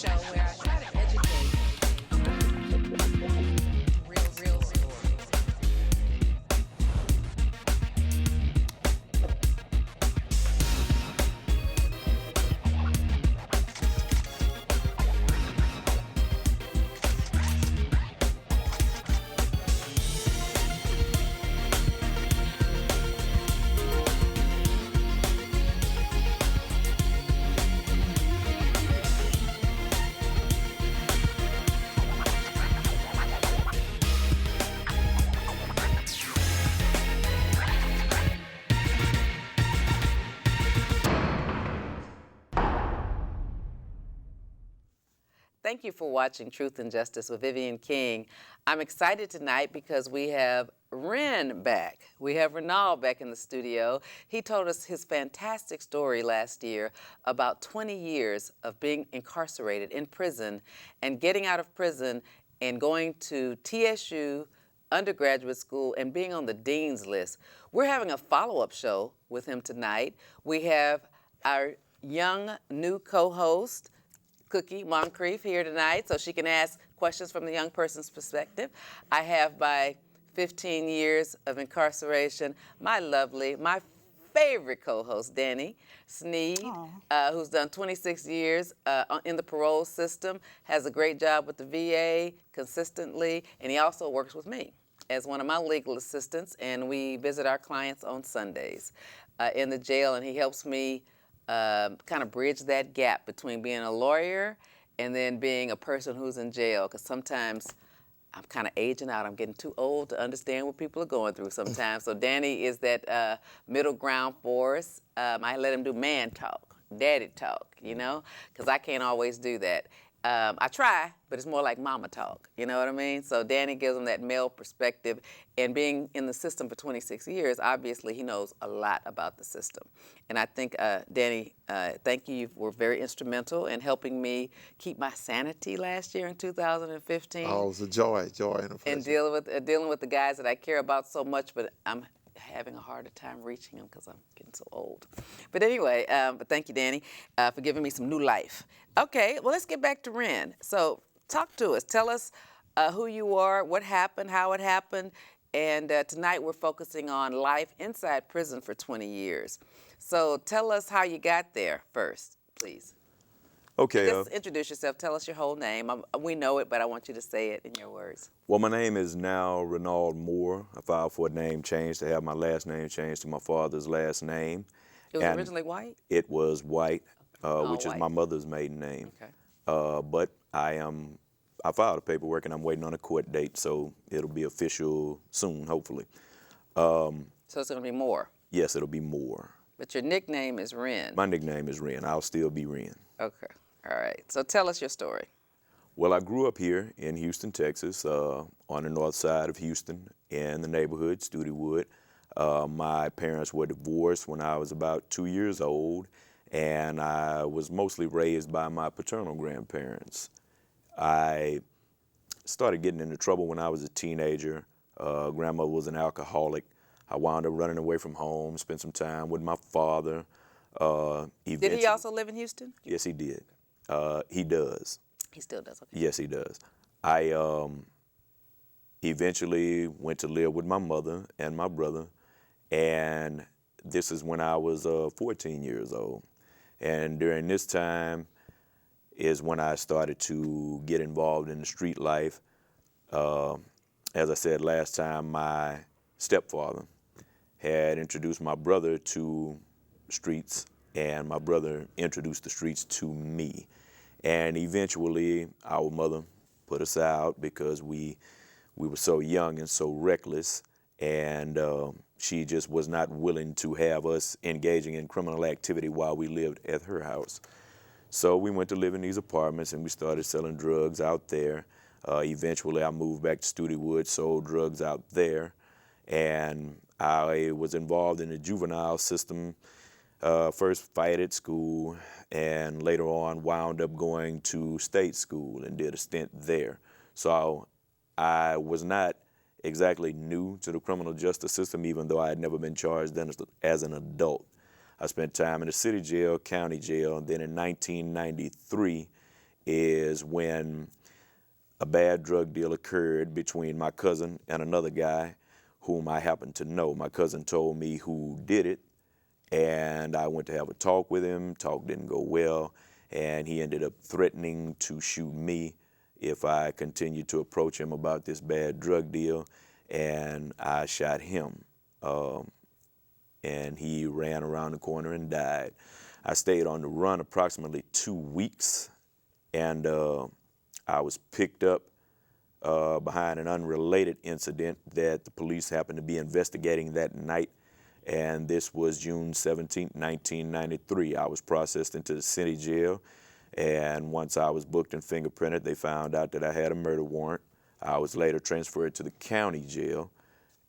show where I try to educate real stories. Thank you for watching Truth and Justice with Vivian King. I'm excited tonight because we have Ren back. We have Renald back in the studio. He told us his fantastic story last year about 20 years of being incarcerated in prison and getting out of prison and going to TSU undergraduate school and being on the dean's list. We're having a follow-up show with him tonight. We have our young new co-host, Cookie Moncriffe, here tonight, so she can ask questions from the young person's perspective. I have my 15 years of incarceration, my favorite co-host, Danny Sneed, who's done 26 years in the parole system, has a great job with the VA consistently, and he also works with me as one of my legal assistants, and we visit our clients on Sundays in the jail, and he helps me kind of bridge that gap between being a lawyer and then being a person who's in jail, because sometimes I'm kind of aging out. I'm getting too old to understand what people are going through sometimes. So Danny is that middle ground for us. I let him do man talk, daddy talk, you know, because I can't always do that. I try, but it's more like mama talk, you know what I mean? So Danny gives him that male perspective, and being in the system for 26 years, obviously he knows a lot about the system. And I think, Danny, thank you. You were very instrumental in helping me keep my sanity last year in 2015. Oh, it's a joy and a pleasure. And dealing with the guys that I care about so much, but I'm having a harder time reaching them because I'm getting so old. But anyway, but thank you, Danny, for giving me some new life. Okay, well, let's get back to Ren. So talk to us. Tell us who you are, what happened, how it happened, and tonight we're focusing on life inside prison for 20 years. So tell us how you got there first, please. Okay. Just introduce yourself. Tell us your whole name. We know it, but I want you to say it in your words. Well, my name is now Renald Moore. I filed for a name change to have my last name changed to my father's last name. It was originally White? It was White, which White. is my mother's maiden name. Okay. But I filed the paperwork and I'm waiting on a court date, so it'll be official soon, hopefully. So it's going to be Moore? Yes, it'll be Moore. But your nickname is Ren. My nickname is Ren. I'll still be Ren. Okay. All right. So tell us your story. Well, I grew up here in Houston, Texas, on the north side of Houston in the neighborhood, Studewood. My parents were divorced when I was about 2 years old, and I was mostly raised by my paternal grandparents. I started getting into trouble when I was a teenager. Grandmother was an alcoholic. I wound up running away from home, spent some time with my father. Did he also live in Houston? Yes, he did. He does. He still does. Okay. Yes, he does. I eventually went to live with my mother and my brother, and this is when I was 14 years old. And during this time is when I started to get involved in the street life. As I said last time, my stepfather had introduced my brother to streets, and my brother introduced the streets to me. And eventually, our mother put us out because we were so young and so reckless, and she just was not willing to have us engaging in criminal activity while we lived at her house. So we went to live in these apartments, and we started selling drugs out there. Eventually, I moved back to Studewood, sold drugs out there, and I was involved in the juvenile system. First fight at school, and later on wound up going to state school and did a stint there. So I was not exactly new to the criminal justice system, even though I had never been charged as an adult. I spent time in the city jail, county jail, and then in 1993 is when a bad drug deal occurred between my cousin and another guy whom I happened to know. My cousin told me who did it, and I went to have a talk with him. Talk didn't go well, and he ended up threatening to shoot me if I continued to approach him about this bad drug deal, and I shot him. And he ran around the corner and died. I stayed on the run approximately 2 weeks, and I was picked up behind an unrelated incident that the police happened to be investigating that night, and this was June 17, 1993. I was processed into the city jail, and once I was booked and fingerprinted, they found out that I had a murder warrant. I was later transferred to the county jail,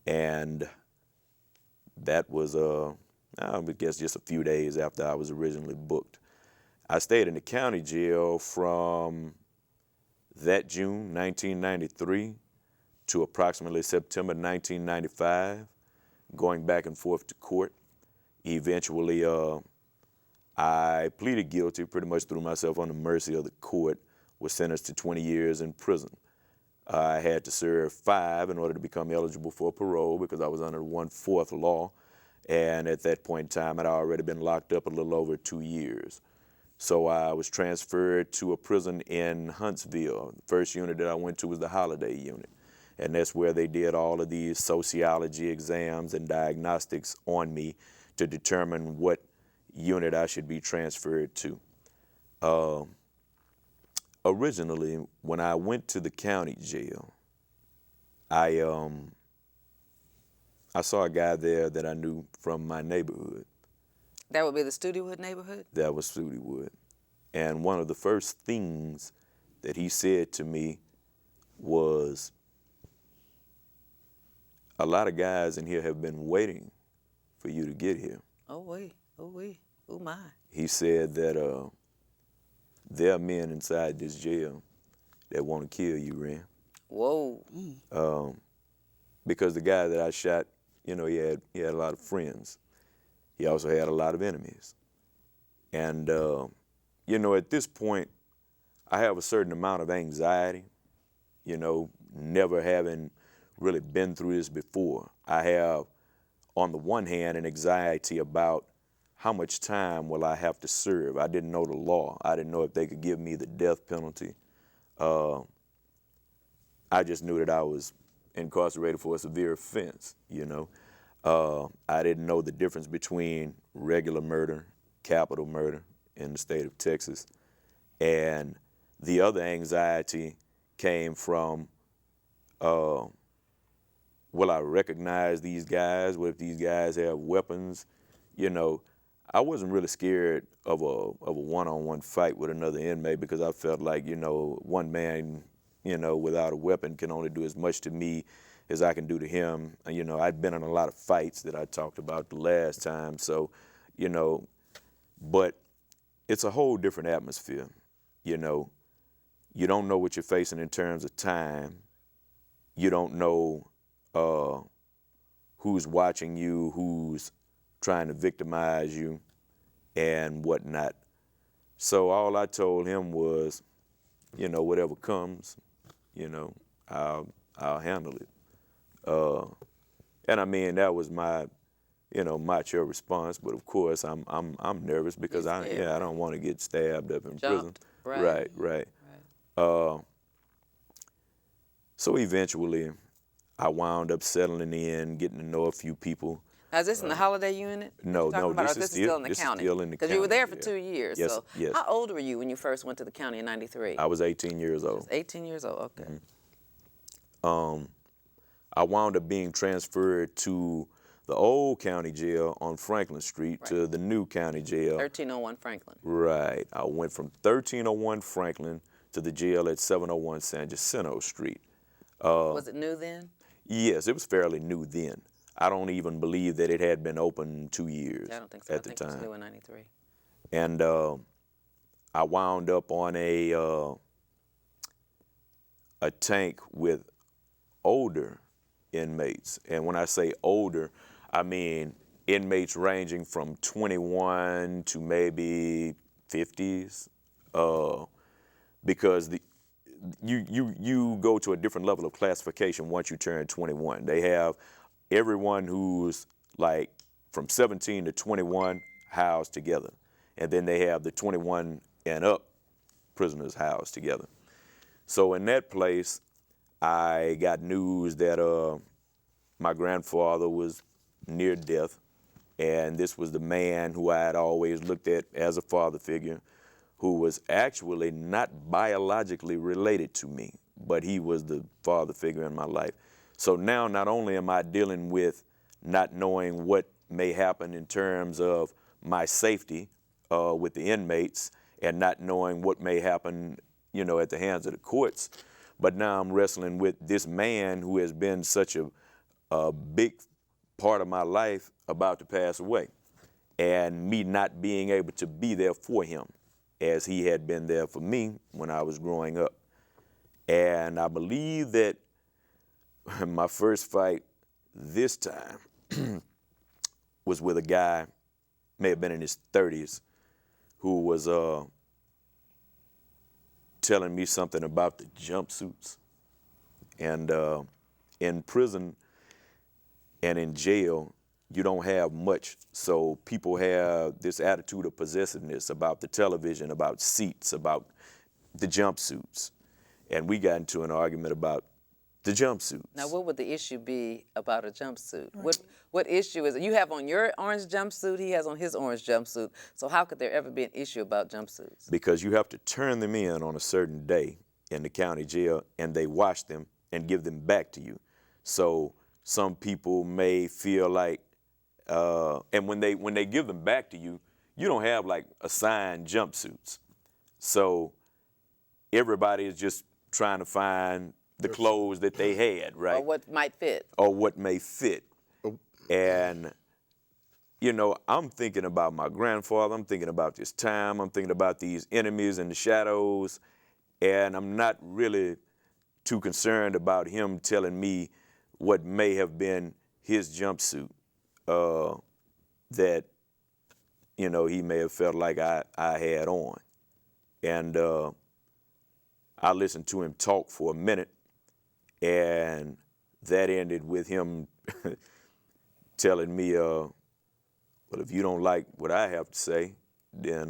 and that was, I guess, just a few days after I was originally booked. I stayed in the county jail from that June 1993 to approximately September 1995, going back and forth to court. Eventually, I pleaded guilty, pretty much threw myself on the mercy of the court, was sentenced to 20 years in prison. I had to serve 5 in order to become eligible for parole because I was under the 1/4 law, and at that point in time, I'd already been locked up a little over 2 years. So I was transferred to a prison in Huntsville. The first unit that I went to was the Holiday Unit, and that's where they did all of these sociology exams and diagnostics on me to determine what unit I should be transferred to. Originally, when I went to the county jail, I saw a guy there that I knew from my neighborhood. That would be the Studiowood neighborhood? That was Studiowood. And one of the first things that he said to me was, a lot of guys in here have been waiting for you to get here. Oh my. He said that there are men inside this jail that want to kill you, Ren. Whoa. Because the guy that I shot, he had a lot of friends. He also had a lot of enemies. And, at this point, I have a certain amount of anxiety, never having really been through this before. I have, on the one hand, an anxiety about how much time will I have to serve. I didn't know the law. I didn't know if they could give me the death penalty. I just knew that I was incarcerated for a severe offense, I didn't know the difference between regular murder, capital murder in the state of Texas. And the other anxiety came from, will I recognize these guys? What if these guys have weapons? I wasn't really scared of a one-on-one fight with another inmate because I felt like, one man, without a weapon can only do as much to me as I can do to him. I'd been in a lot of fights that I talked about the last time, so, but it's a whole different atmosphere. You don't know what you're facing in terms of time. You don't know who's watching you, who's trying to victimize you, and whatnot. So all I told him was, whatever comes, I'll handle it. And I mean, that was my, macho response. But of course, I'm nervous because I don't want to get stabbed up in prison. Right. So eventually, I wound up settling in, getting to know a few people. Now, is this in the Holiday Unit? No, this is still in the county. Because you were there for 2 years. Yes, so yes. How old were you when you first went to the county in '93? I was 18 years old. 18 years old, okay. Mm-hmm. I wound up being transferred to the old county jail on Franklin Street to the new county jail. 1301 Franklin. Right. I went from 1301 Franklin to the jail at 701 San Jacinto Street. Was it new then? Yes, it was fairly new then. I don't even believe that it had been open 2 years I don't think so. at the I think time. it was new in '93. And I wound up on a tank with older inmates. And when I say older, I mean inmates ranging from 21 to maybe 50s. because you go to a different level of classification once you turn 21. They have everyone who's like from 17 to 21 housed together, and then they have the 21 and up prisoners housed together. So in that place, I got news that my grandfather was near death, and this was the man who I had always looked at as a father figure, who was actually not biologically related to me, but he was the father figure in my life. So now not only am I dealing with not knowing what may happen in terms of my safety with the inmates and not knowing what may happen, at the hands of the courts, but now I'm wrestling with this man who has been such a big part of my life about to pass away, and me not being able to be there for him as he had been there for me when I was growing up. And I believe that my first fight this time was with a guy, may have been in his 30s, who was telling me something about the jumpsuits. And in prison and in jail, you don't have much, so people have this attitude of possessiveness about the television, about seats, about the jumpsuits. And we got into an argument about the jumpsuits. Now, what would the issue be about a jumpsuit? Right. What issue is it? You have on your orange jumpsuit, he has on his orange jumpsuit, so how could there ever be an issue about jumpsuits? Because you have to turn them in on a certain day in the county jail, and they wash them and give them back to you. So some people may feel like, and when they give them back to you, you don't have like assigned jumpsuits. So everybody is just trying to find the clothes that they had, right? Or what might fit. Or what may fit. And, I'm thinking about my grandfather, I'm thinking about this time, I'm thinking about these enemies in the shadows, and I'm not really too concerned about him telling me what may have been his jumpsuit that, he may have felt like I had on. And I listened to him talk for a minute, and that ended with him telling me, well, if you don't like what I have to say, then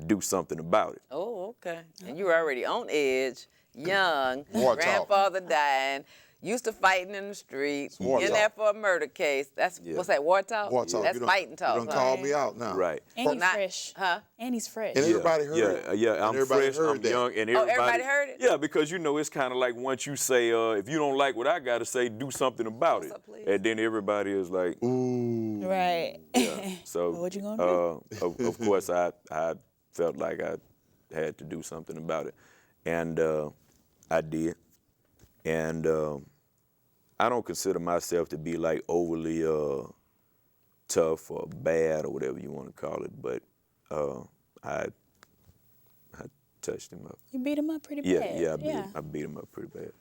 do something about it. Oh, okay. And you were already on edge, young, War grandfather dying, used to fighting in the street, War in talk. there for a murder case. That's, what's that, war talk? War talk. That's You done- fighting talk. You done huh? called me out now. Right. And he's Not- fresh. Huh? And he's fresh. And everybody heard it. Yeah, And I'm everybody fresh, heard I'm that. young, and everybody heard it? Yeah, because it's kind of like once you say, if you don't like what I got to say, do something about What's it. up, please? And then everybody is like, Ooh. Right. yeah. So Well, what you gonna do? of course, I felt like I had to do something about it, and I did. And I don't consider myself to be like overly tough or bad or whatever you want to call it, but I touched him up. You beat him up pretty Yeah, bad. yeah, I beat him up pretty bad.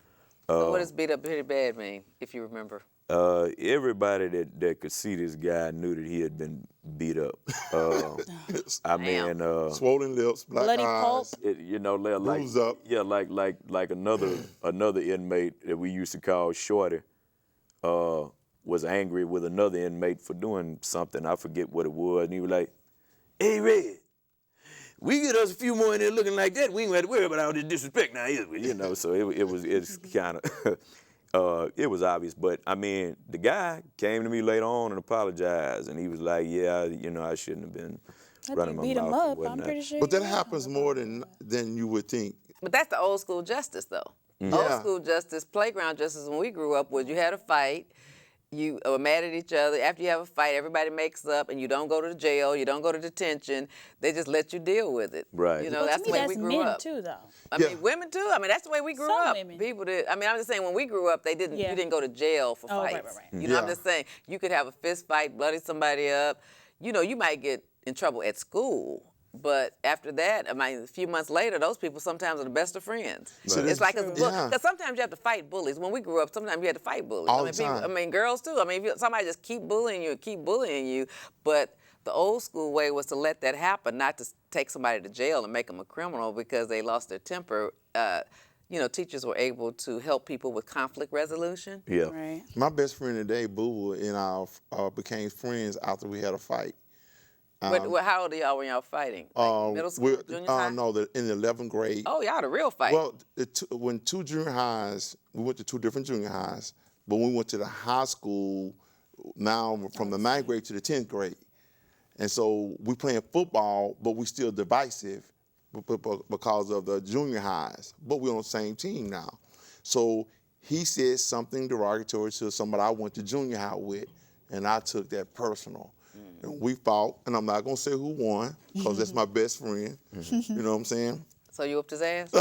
So what does beat up pretty bad mean, if you remember? Everybody that could see this guy knew that he had been beat up. I mean, Swollen lips, black Bloody eyes. pulp. like Bruised up. yeah, like another inmate that we used to call Shorty was angry with another inmate for doing something. I forget what it was, and he was like, "Hey, Red, we get us a few more in there looking like that, we ain't have to worry about all this disrespect now, is we?" So it's kind of, it was obvious. But, I mean, the guy came to me later on and apologized, and he was like, yeah, I shouldn't have been running my beat him mouth up. and I'm whatnot. pretty sure. But that you happens more than you would think. But that's the old school justice, though. Yeah. Old school justice, playground justice, when we grew up, was you had a fight, you were mad at each other. After you have a fight, everybody makes up, and you don't go to jail, you don't go to detention. They just let you deal with it. Right. Well, That's to the me, way that's we grew men up. too, though. I Yeah. mean, women too. I mean, that's the way we grew Some up. women. People did. I mean, I'm just saying, when we grew up, they didn't. Yeah. You didn't go to jail for Oh, right, fights. right. You know, I'm Yeah. just saying, you could have a fist fight, bloody somebody up. You might get in trouble at school. But after that, I mean, a few months later, those people sometimes are the best of friends. So It's that's like, true. because Yeah. sometimes you have to fight bullies. When we grew up, sometimes you had to fight bullies. All I mean, the time. girls too. I mean, if somebody just keep bullying you, but the old school way was to let that happen, not to take somebody to jail and make them a criminal because they lost their temper. Teachers were able to help people with conflict resolution. Yeah. Right. My best friend today, Boo, and I became friends after we had a fight. How old are y'all when y'all fighting? Like middle school, junior high? No, in the 11th grade. Oh, y'all the real fight. Well, when two junior highs, we went to two different junior highs, but when we went to the high school, now from the 9th grade to the 10th grade. And so we playing football, but we still divisive because of the junior highs, but we're on the same team now. So he said something derogatory to somebody I went to junior high with, and I took that personal. And we fought, and I'm not gonna say who won, because that's my best friend. You know what I'm saying? So you whooped his ass?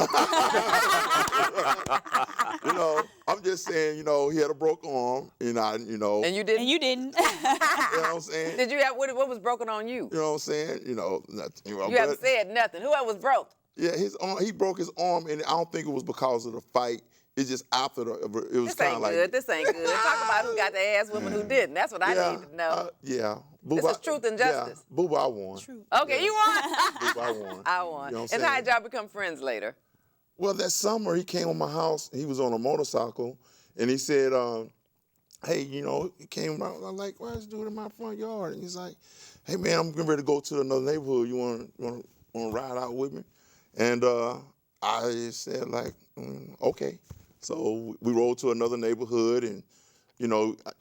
I'm just saying, he had a broken arm, And you didn't? And you didn't. You know what I'm saying? Did you have, what was broken on you? You know what I'm saying? Nothing. You haven't said nothing. Who else was broke? Yeah, his arm, he broke his arm, and I don't think it was because of the fight. It's just after it was This kind of ain't like. good. This ain't good. Talk about who got the ass women who didn't. That's what I need to know. Yeah. This is truth and justice. Yeah, Booba, I won. True. Okay, you won. Booba, I won. I won. You know what I'm And how saying? did y'all become friends later? Well, that summer he came to my house. He was on a motorcycle, and he said, "Hey, he came out. I'm like, why is this dude in my front yard?" And he's like, "Hey, man, I'm getting ready to go to another neighborhood. You want to ride out with me?" And I just said like, okay. So we rode to another neighborhood, and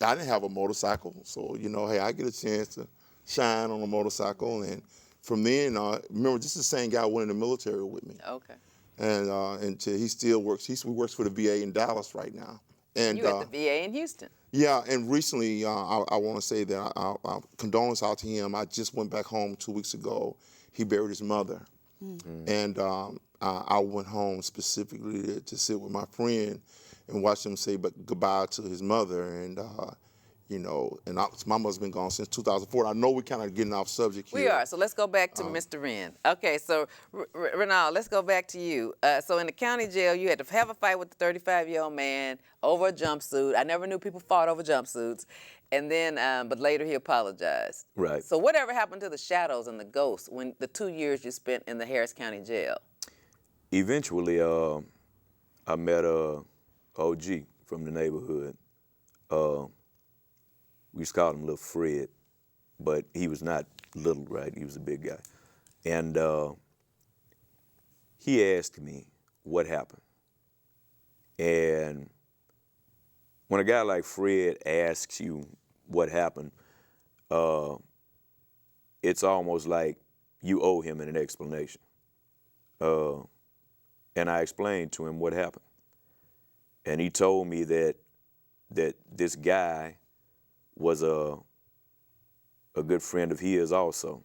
I didn't have a motorcycle, so hey, I get a chance to shine on a motorcycle, and from then, remember, this is the same guy who went in the military with me. Okay. And until he still works. He works for the VA in Dallas right now. And You at the VA in Houston. yeah, and recently I want to say that I condolence out to him. I just went back home 2 weeks ago. He buried his mother, and I went home specifically to sit with my friend and watch him say goodbye to his mother. And my mother's been gone since 2004. I know we're kind of getting off subject here. We are. So let's go back to Mr. Wren. Okay, so Renald, let's go back to you. So in the county jail, you had to have a fight with the 35-year-old man over a jumpsuit. I never knew people fought over jumpsuits. And then, but later he apologized. Right. So whatever happened to the shadows and the ghosts when the 2 years you spent in the Harris County jail? Eventually, I met OG from the neighborhood. We used to call him Little Fred, but he was not little, right? He was a big guy. And he asked me what happened. And when a guy like Fred asks you what happened, it's almost like you owe him an explanation. And I explained to him what happened. And he told me that this guy was a good friend of his also.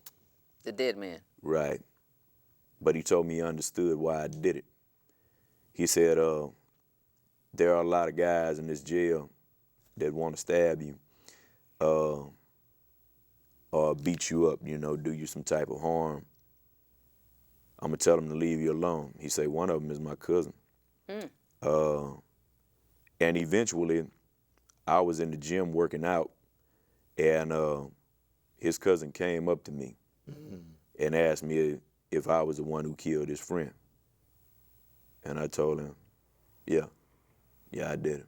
The dead man. Right. But he told me he understood why I did it. He said, there are a lot of guys in this jail that want to stab you or beat you up, do you some type of harm. I'm going to tell them to leave you alone. He said, one of them is my cousin. And eventually, I was in the gym working out, and his cousin came up to me and asked me if I was the one who killed his friend. And I told him, yeah, I did it.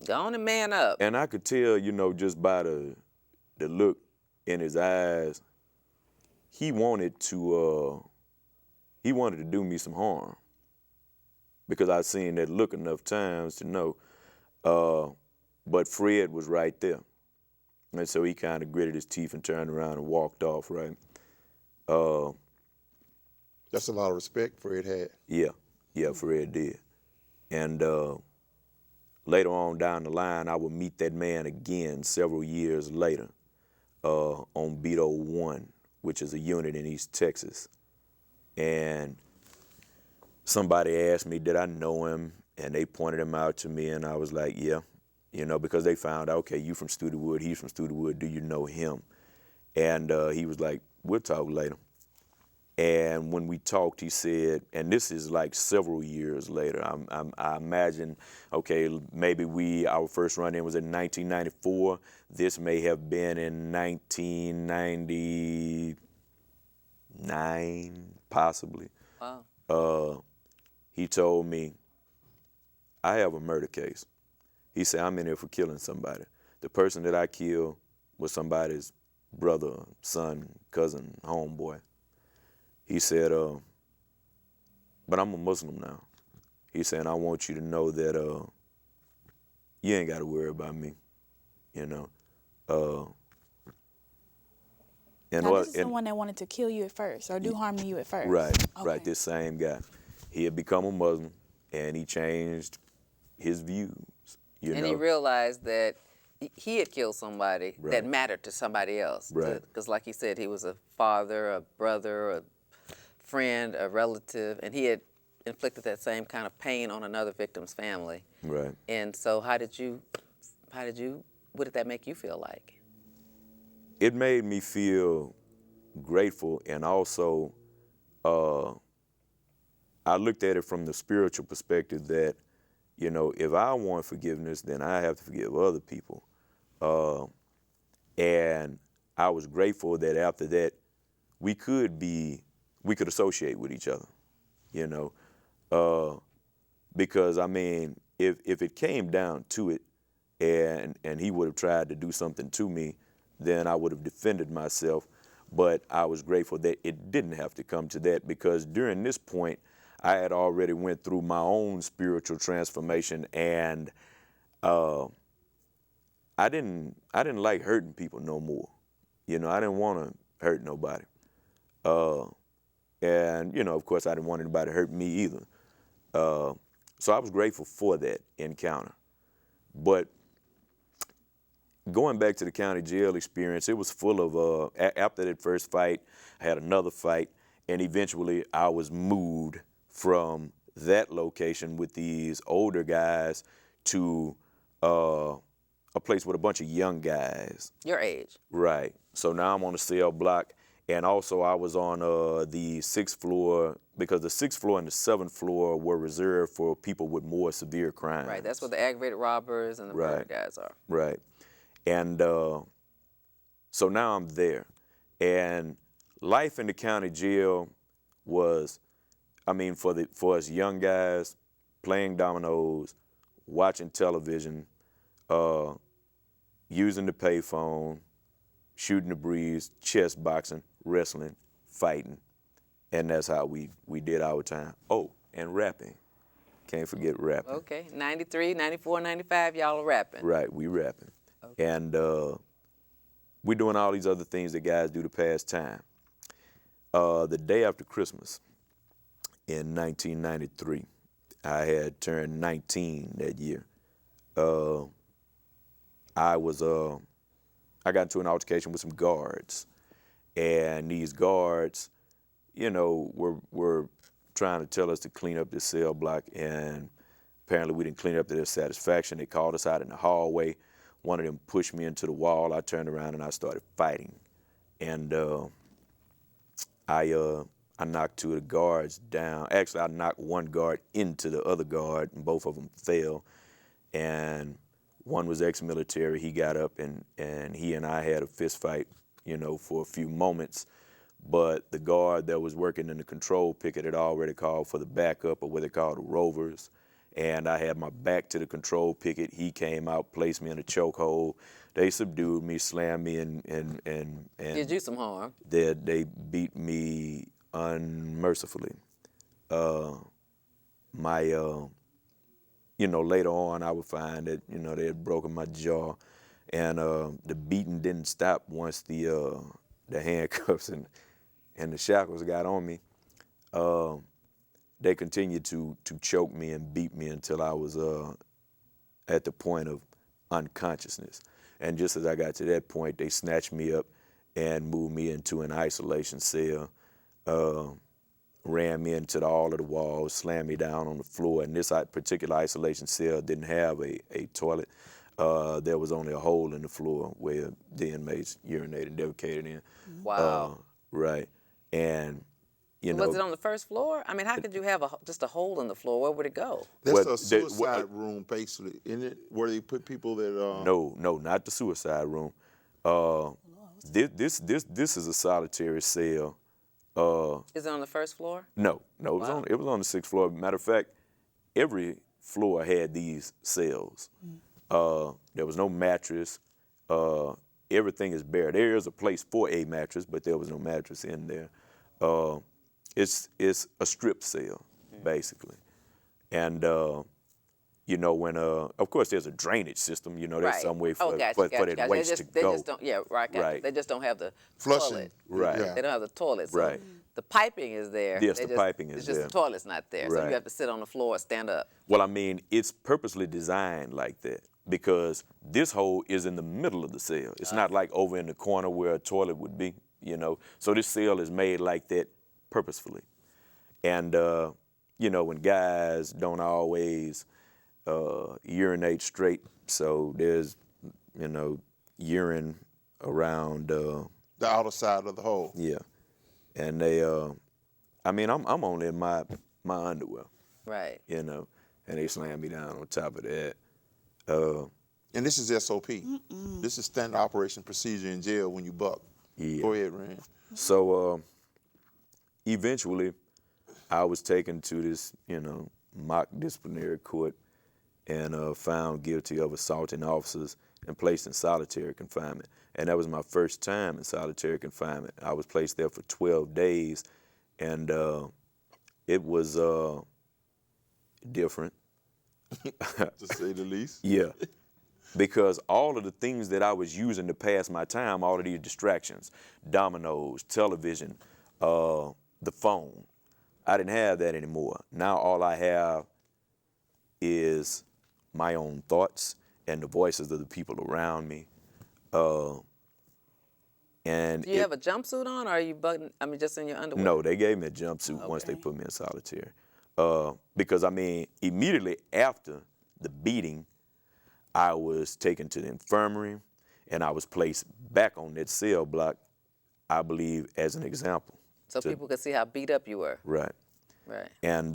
Go on and man up. And I could tell, just by the look in his eyes, he wanted to do me some harm, because I'd seen that look enough times to know. But Fred was right there. And so he kind of gritted his teeth and turned around and walked off, right? That's a lot of respect Fred had. Yeah, Fred did. And later on down the line, I would meet that man again several years later on Beto 1, which is a unit in East Texas. And somebody asked me, did I know him? And they pointed him out to me, and I was like, yeah, because they found out, okay, you from Studewood, he's from Studewood, do you know him? And he was like, we'll talk later. And when we talked, he said, and this is like several years later. I imagine, okay, maybe our first run-in was in 1994. This may have been in 1999, possibly. Wow. He told me, I have a murder case. He said, I'm in here for killing somebody. The person that I killed was somebody's brother, son, cousin, homeboy. He said, but I'm a Muslim now. He said, I want you to know that you ain't got to worry about me, you know. Now, this is the one that wanted to kill you at first or do harm to you at first. Right, Okay. right, this same guy. He had become a Muslim, and he changed his views, you know. And he realized that he had killed somebody that Right. mattered to somebody else. Right. Because like he said, he was a father, a brother, a friend, a relative, and he had inflicted that same kind of pain on another victim's family. Right. And so what did that make you feel like? It made me feel grateful, and also I looked at it from the spiritual perspective that, you know, if I want forgiveness, then I have to forgive other people. And I was grateful that after that, we could associate with each other, you know, because I mean, if it came down to it, and he would have tried to do something to me, then I would have defended myself. But I was grateful that it didn't have to come to that, because during this point, I had already went through my own spiritual transformation, and I didn't like hurting people no more. You know, I didn't want to hurt nobody. And, you know, of course, I didn't want anybody to hurt me either. So I was grateful for that encounter. But going back to the county jail experience, it was full of, after that first fight, I had another fight, and eventually I was moved from that location with these older guys to a place with a bunch of young guys. Your age. Right. So now I'm on the cell block, and also I was on the 6th floor, because the 6th floor and the 7th floor were reserved for people with more severe crimes. Right, that's where the aggravated robbers and the murder Right. guys are. Right. And so now I'm there. And life in the county jail was, I mean, for us young guys, playing dominoes, watching television, using the payphone, shooting the breeze, chess boxing, wrestling, fighting. And that's how we did our time. Oh, and rapping. Can't forget rapping. Okay, 93, 94, 95, y'all are rapping. Right, we rapping. Okay. And we're doing all these other things that guys do to pass time. The day after Christmas in 1993, I had turned 19 that year. I got into an altercation with some guards, and these guards, you know, were trying to tell us to clean up this cell block, and apparently we didn't clean up to their satisfaction. They called us out in the hallway. One of them pushed me into the wall. I turned around and I started fighting, and I knocked two of the guards down. Actually, I knocked one guard into the other guard, and both of them fell. And one was ex-military. He got up, and he and I had a fist fight, you know, for a few moments. But the guard that was working in the control picket had already called for the backup, or what they call the rovers. And I had my back to the control picket. He came out, placed me in a chokehold. They subdued me, slammed me, and Did you some harm? they beat me unmercifully. You know, later on I would find that, you know, they had broken my jaw, and the beating didn't stop once the handcuffs and the shackles got on me. They continued to choke me and beat me until I was at the point of unconsciousness. And just as I got to that point, they snatched me up and moved me into an isolation cell, ran me into all of the walls, slammed me down on the floor. And this particular isolation cell didn't have a toilet. There was only a hole in the floor where the inmates urinated and defecated in. Wow. Right. And You Was it know, on the first floor? I mean, how could you have just a hole in the floor? Where would it go? That's Well, a suicide room, basically, isn't it? Where they put people that. no, not the suicide room. This is a solitary cell. Is it on the first floor? No, it was on the 6th floor. Matter of fact, every floor had these cells. There was no mattress. Everything is bare. There is a place for a mattress, but there was no mattress in there. It's a strip cell, basically. And you know, when of course there's a drainage system. You know, there's Right. some way for Gotcha, for gotcha, that gotcha. waste to They go. just don't. Yeah, right. Gotcha. Right. They just don't have the Flushing. toilet. Right. Yeah. They don't have the toilet. So Right. the piping is there. Yes, They the just- piping is It's just there. the toilet's not there, so Right. you have to sit on the floor or stand up. Well, I mean, it's purposely designed like that because this hole is in the middle of the cell. It's not like over in the corner where a toilet would be, you know. So this cell is made like that purposefully. And, you know, when guys don't always urinate straight, so there's, you know, urine around, the outer side of the hole. yeah. And they, I mean, I'm only in my underwear, Right. you know, and they slam me down on top of that. And this is SOP. This is standard operation procedure in jail when you buck. Yeah. Go ahead, Rand. So eventually, I was taken to this, you know, mock disciplinary court and found guilty of assaulting officers and placed in solitary confinement. And that was my first time in solitary confinement. I was placed there for 12 days, and it was different. To say the least. Yeah. Because all of the things that I was using to pass my time, all of these distractions, dominoes, television, the phone, I didn't have that anymore. Now all I have is my own thoughts and the voices of the people around me. And Do you have a jumpsuit on, or are you just in your underwear? No, they gave me a jumpsuit once they put me in solitary. Because, I mean, immediately after the beating, I was taken to the infirmary, and I was placed back on that cell block, I believe, as an example. So people could see how beat up you were. Right. Right. And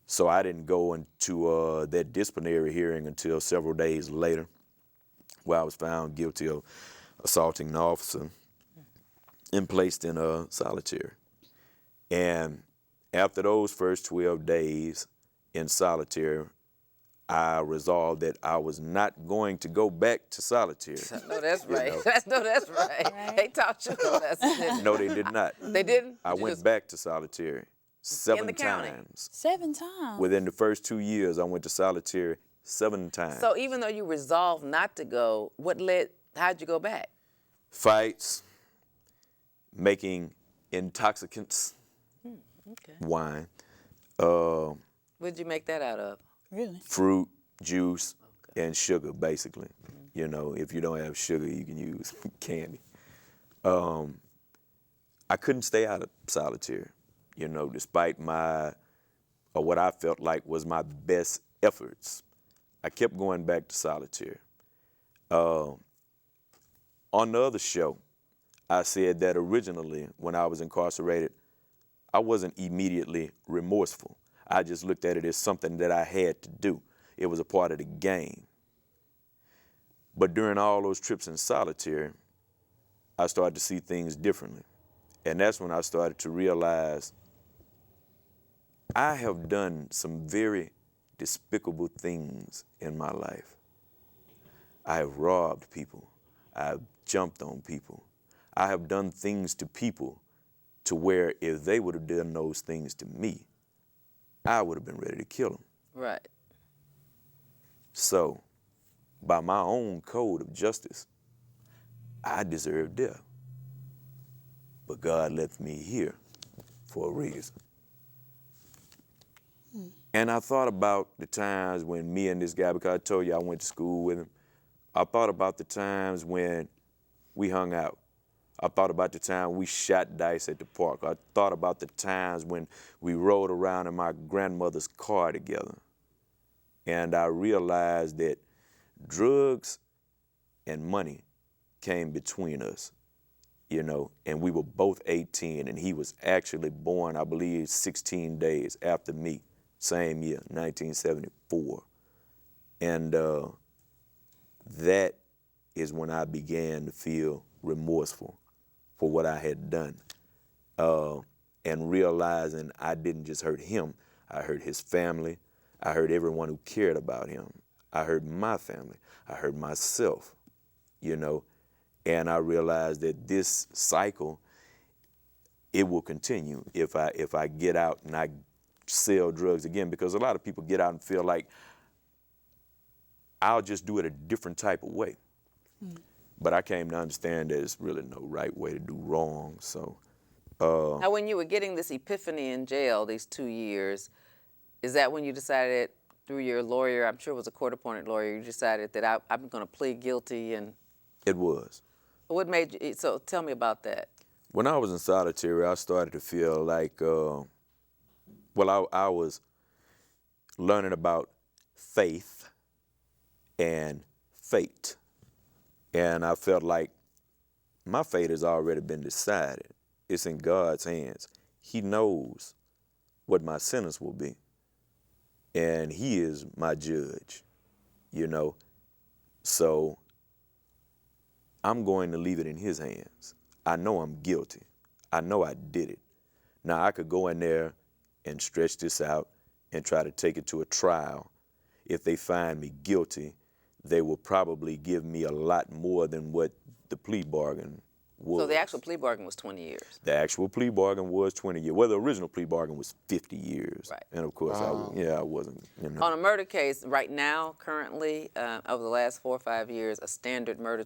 so I didn't go into that disciplinary hearing until several days later, where I was found guilty of assaulting an officer and placed in solitary. And after those first 12 days in solitary, I resolved that I was not going to go back to solitary. No, that's right. know. That's right. They taught you no lesson, didn't they? No, they did not. They didn't? I Did you went just- back to solitary 7 the county? times. 7 times. Within the first 2 years, I went to solitary 7 times. So even though you resolved not to go, how'd you go back? Fights, making intoxicants, Okay. wine, What'd you make that out of? Really? fruit, juice, and sugar, basically. You know, if you don't have sugar, you can use candy. I couldn't stay out of solitary, you know, despite what I felt like was my best efforts. I kept going back to solitary. On the other show, I said that originally, when I was incarcerated, I wasn't immediately remorseful. I just looked at it as something that I had to do. It was a part of the game. But during all those trips in solitary, I started to see things differently. And that's when I started to realize I have done some very despicable things in my life. I have robbed people. I have jumped on people. I have done things to people to where if they would have done those things to me, I would have been ready to kill them. Right. So, by my own code of justice, I deserve death. But God left me here for a reason. And I thought about the times when me and this guy, because I told you I went to school with him, I thought about the times when we hung out. I thought about the time we shot dice at the park. I thought about the times when we rode around in my grandmother's car together. And I realized that drugs and money came between us. you know, and we were both 18, and he was actually born, I believe, 16 days after me, same year, 1974. And that is when I began to feel remorseful for what I had done, and realizing I didn't just hurt him, I hurt his family, I hurt everyone who cared about him, I hurt my family, I hurt myself, you know, and I realized that this cycle, it will continue if I get out and I sell drugs again, because a lot of people get out and feel like I'll just do it a different type of way. But I came to understand that it's really no right way to do wrong. So Now, when you were getting this epiphany in jail, these 2 years, is that when you decided through your lawyer, I'm sure it was a court-appointed lawyer, you decided that I'm going to plead guilty? And it was. what made you, so tell me about that. When I was in solitary, I started to feel like, I was learning about faith and fate. And I felt like my fate has already been decided. It's in God's hands. He knows what my sentence will be. And he is my judge, you know. So I'm going to leave it in his hands. I know I'm guilty. I know I did it. Now, I could go in there and stretch this out and try to take it to a trial. If they find me guilty, they will probably give me a lot more than what the plea bargain was. So the actual plea bargain was 20 years. The actual plea bargain was 20 years. Well, the original plea bargain was 50 years. Right. And of course, I wasn't, you know. On a murder case, right now, currently, over the last 4 or 5 years, a standard murder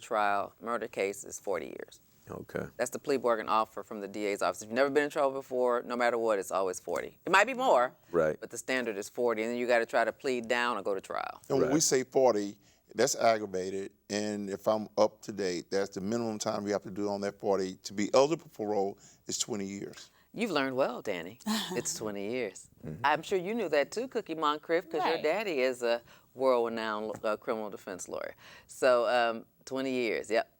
case is 40 years. Okay. That's the plea bargain offer from the DA's office. If you've never been in trouble before, no matter what, it's always 40. It might be more, Right. but the standard is 40, and then you got to try to plead down or go to trial. And when we say 40, that's aggravated, and if I'm up to date, that's the minimum time you have to do on that 40. To be eligible for parole is 20 years. You've learned well, Danny. It's 20 years. I'm sure you knew that too, Cookie Moncriffe, because your Right. daddy is a world-renowned criminal defense lawyer. So 20 years, yep.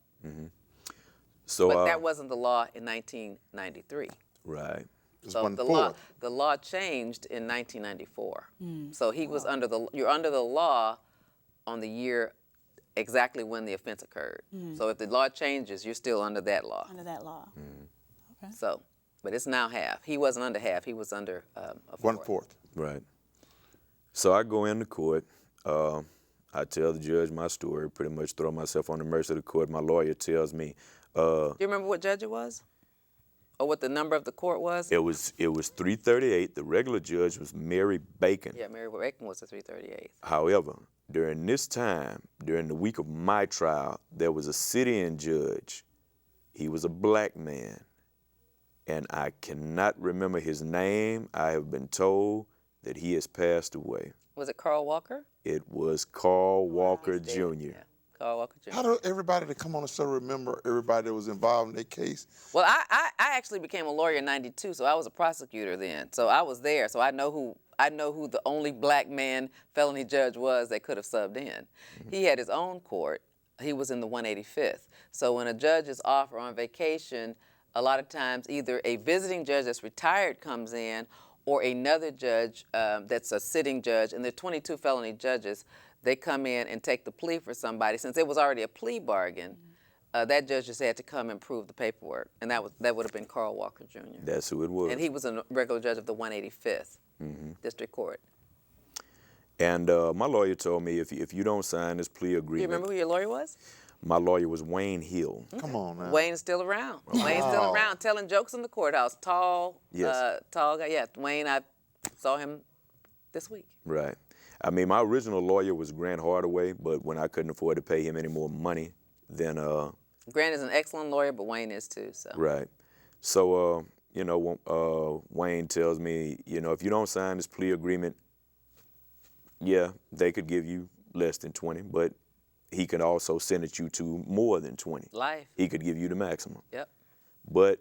So, But that wasn't the law in 1993. right. It's So one the fourth. law changed in 1994. So he was you're under the law on the year exactly when the offense occurred. So if the law changes, you're still under that law. Under that law. Okay. So, but it's now half. He wasn't under half. He was under a fourth. 1/4. Right. So I go into court. I tell the judge my story, pretty much throw myself on the mercy of the court. My lawyer tells me, Do you remember what judge it was? Or what the number of the court was? it was 338. The regular judge was Mary Bacon. Yeah, Mary Bacon was the 338th. However, during this time, during the week of my trial, there was a sit-in judge. He was a black man, and I cannot remember his name. I have been told that he has passed away. Was it Carl Walker? It was Carl Walker Jr. Yeah, Carl Walker Jr. How do everybody that come on the show remember everybody that was involved in that case? Well, I actually became a lawyer in '92, so I was a prosecutor then. So I was there, so I know who the only black man felony judge was that could have subbed in. He had his own court. He was in the 185th. So when a judge is off or on vacation, a lot of times either a visiting judge that's retired comes in, or another judge that's a sitting judge, and there are 22 felony judges. They come in and take the plea for somebody. Since it was already a plea bargain, that judge just had to come and prove the paperwork, and that would have been Carl Walker Jr. That's who it was. And he was a regular judge of the 185th District Court. And my lawyer told me, if you don't sign this plea You agreement, remember who your lawyer was? my lawyer was Wayne Hill. Come on now. Wayne's still around. Wayne's still around, telling jokes in the courthouse. Tall, Yes. tall guy. Yeah, Wayne. I saw him this week. Right. I mean, my original lawyer was Grant Hardaway, but when I couldn't afford to pay him any more money, then Grant is an excellent lawyer, but Wayne is too. So. right. So Wayne tells me, if you don't sign this plea agreement, yeah, they could give you less than 20, but he could also sentence you to more than 20. Life. He could give you the maximum. Yep. But,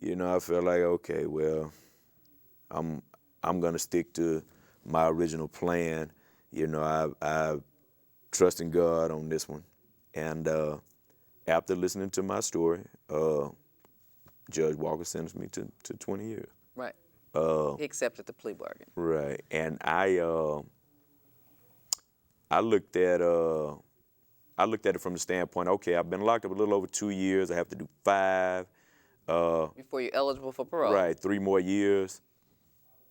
I felt like, okay, well, I'm gonna stick to my original plan. I trust in God on this one. And after listening to my story, Judge Walker sentenced me to 20 years. Right. He accepted the plea bargain. Right, and I looked at it from the standpoint, okay, I've been locked up a little over 2 years. I have to do 5. Before you're eligible for parole. Right, 3 more years.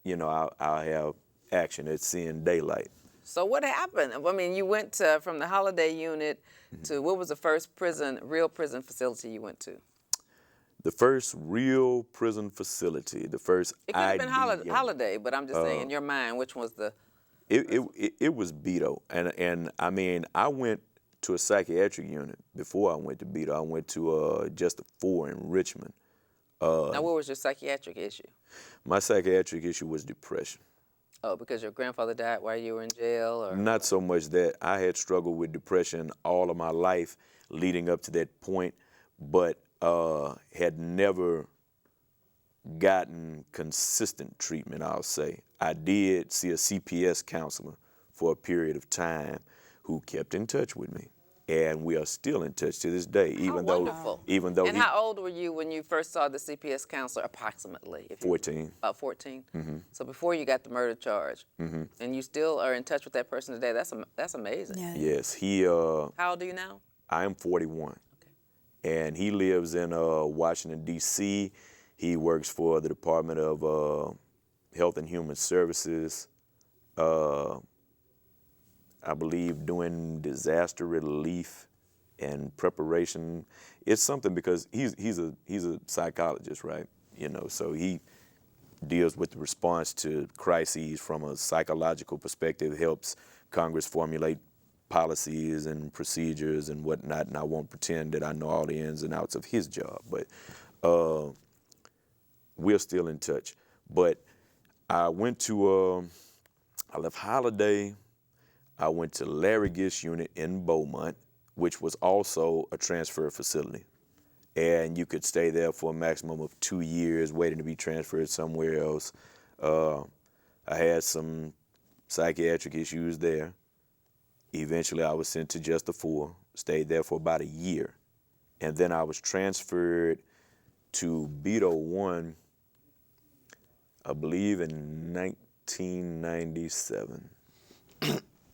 You know, I'll have action at seeing daylight. So what happened? I mean, you went from the holiday unit to what was the first real prison facility you went to? The first real prison facility, the first It could have been ID, holiday, but I'm just saying, in your mind, which was the... It was Beto, and I mean, I went to a psychiatric unit before I went to Beto. I went to just a 4 in Richmond. Now, what was your psychiatric issue? My psychiatric issue was depression. Oh, because your grandfather died while you were in jail, or... Not so much that. I had struggled with depression all of my life leading up to that point, but had never gotten consistent treatment, I'll say. I did see a CPS counselor for a period of time who kept in touch with me. And we are still in touch to this day, even wonderful. though And how old were you when you first saw the CPS counselor, approximately? 14. About 14? Mm-hmm. So before you got the murder charge. Mm-hmm. And you still are in touch with that person today. That's amazing. Yeah. Yes, How old are you now? I am 41. And he lives in Washington, D.C. He works for the Department of Health and Human Services, I believe doing disaster relief and preparation. It's something because he's a psychologist, right? You know, so he deals with the response to crises from a psychological perspective, helps Congress formulate policies and procedures and whatnot, and I won't pretend that I know all the ins and outs of his job, but we're still in touch. But I went to, I left Holiday, I went to Larry Gish Unit in Beaumont, which was also a transfer facility. And you could stay there for a maximum of 2 years waiting to be transferred somewhere else. I had some psychiatric issues there. Eventually, I was sent to Just a 4, stayed there for about a year. And then I was transferred to Beto 1, I believe in 1997.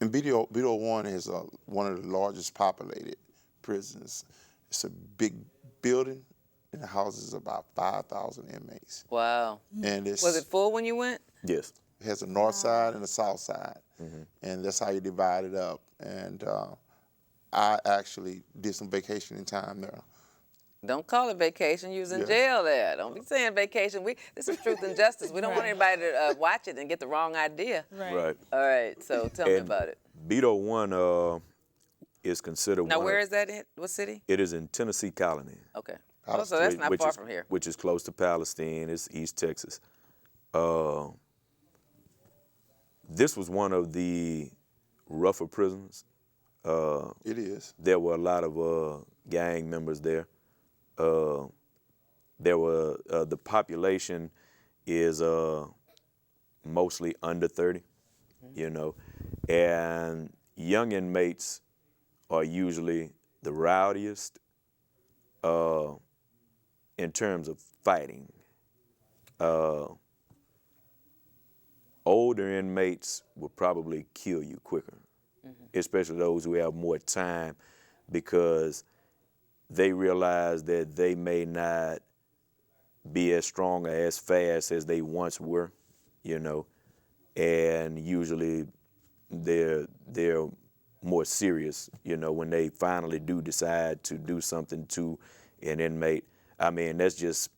And Beto 1 is one of the largest populated prisons. It's a big building, and it houses about 5,000 inmates. Wow. And Was it full when you went? Yes. It has a north side and a south side, and that's how you divide it up. And I actually did some vacationing time there. Don't call it vacation. You was in Yeah. jail there. Don't be saying vacation. This is Truth and Justice. We don't want anybody to watch it and get the wrong idea. Right. All right. So tell me And about it. Beto 1 is considered Now, one where of, is that in? What city? It is in Tennessee Colony. Okay. Oh, so that's not which far is, from here. Which is close to Palestine. It's East Texas. This was one of the rougher prisons. It is. There were a lot of gang members there. There were the population is mostly under 30, you know, and young inmates are usually the rowdiest in terms of fighting. Older inmates will probably kill you quicker, especially those who have more time, because they realize that they may not be as strong or as fast as they once were, you know, and usually they're more serious, you know, when they finally do decide to do something to an inmate. I mean, that's just,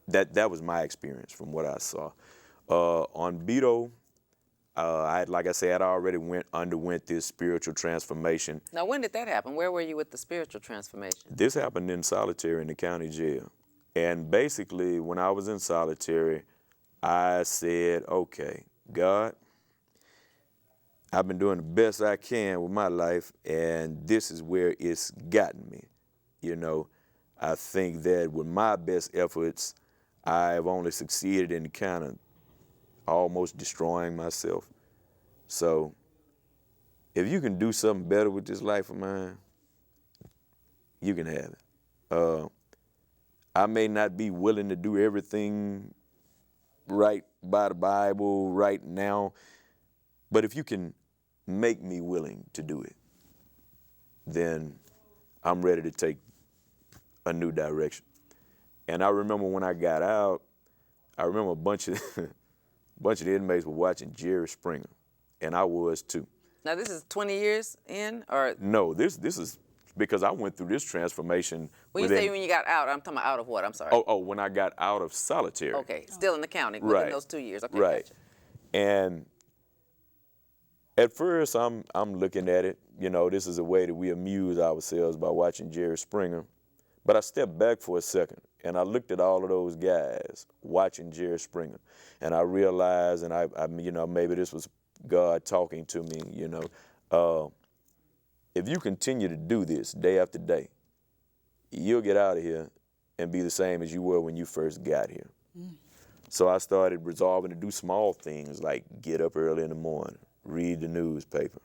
that was my experience from what I saw. On Beto, like I said, I already underwent this spiritual transformation. Now, when did that happen? Where were you with the spiritual transformation? This happened in solitary in the county jail. And basically, when I was in solitary, I said, okay, God, I've been doing the best I can with my life, and this is where it's gotten me. You know, I think that with my best efforts, I've only succeeded in kind of almost destroying myself. So if you can do something better with this life of mine, you can have it. I may not be willing to do everything right by the Bible right now, but if you can make me willing to do it, then I'm ready to take a new direction. And I remember when I got out, I remember a bunch of the inmates were watching Jerry Springer, and I was too. Now this is 20 years in, or No, this is because I went through this transformation. when you say when you got out, I'm talking about out of what? I'm sorry. Oh, when I got out of solitary. Okay, still in the county within Right. those 2 years. Okay, Right. gotcha. And at first, I'm looking at it, this is a way that we amuse ourselves by watching Jerry Springer. But I stepped back for a second, and I looked at all of those guys watching Jerry Springer, and I realized, and I maybe this was God talking to me, if you continue to do this day after day, you'll get out of here and be the same as you were when you first got here. So I started resolving to do small things like get up early in the morning, read the newspaper,